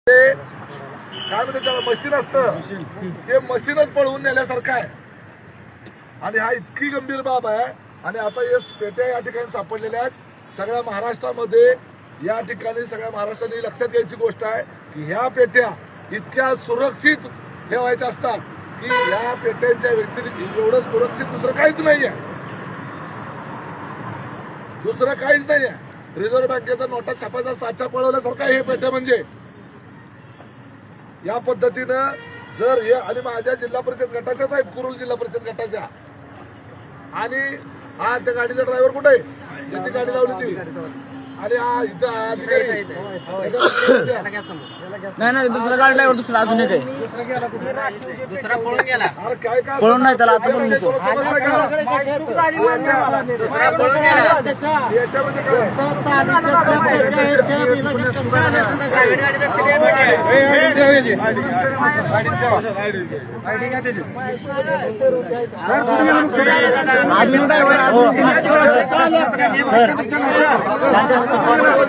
काय म्हणते त्याला मशीन असतं ते मशीनच पळवून नेल्यासारखं आहे आणि हा इतकी गंभीर बाब आहे। आणि आता या पेट्या या ठिकाणी सापडलेल्या आहेत सगळ्या महाराष्ट्रामध्ये। या ठिकाणी सगळ्या महाराष्ट्राने लक्षात घ्यायची गोष्ट आहे की ह्या पेट्या इतक्या सुरक्षित ठेवायच्या असतात की ह्या पेट्यांच्या व्यतिरिक्त एवढं सुरक्षित दुसरं काहीच नाहीये, दुसरं काहीच नाहीये। रिझर्व्ह बँकेचा नोटा छापायचा साचा पळवल्यासारखा हे पेट्या म्हणजे या पद्धतीनं जर हे आणि माझ्या जिल्हा परिषद गटाच्याच आहेत, कुरुल जिल्हा परिषद गटाच्या। आणि हा त्या गाडीचा ड्रायव्हर कुठे आहे ज्याची गाडी लावली ती आणि हा इथं अधिकारी नाही दुसरा गाडी ड्रायव्हर दुसरा अजून एक आहे, दुसरा पळून गेला। अरे काय काय पळून नाही त्याला आता पण दुसरा पळून गेला। याच्यामध्ये काय ड्रायव्हर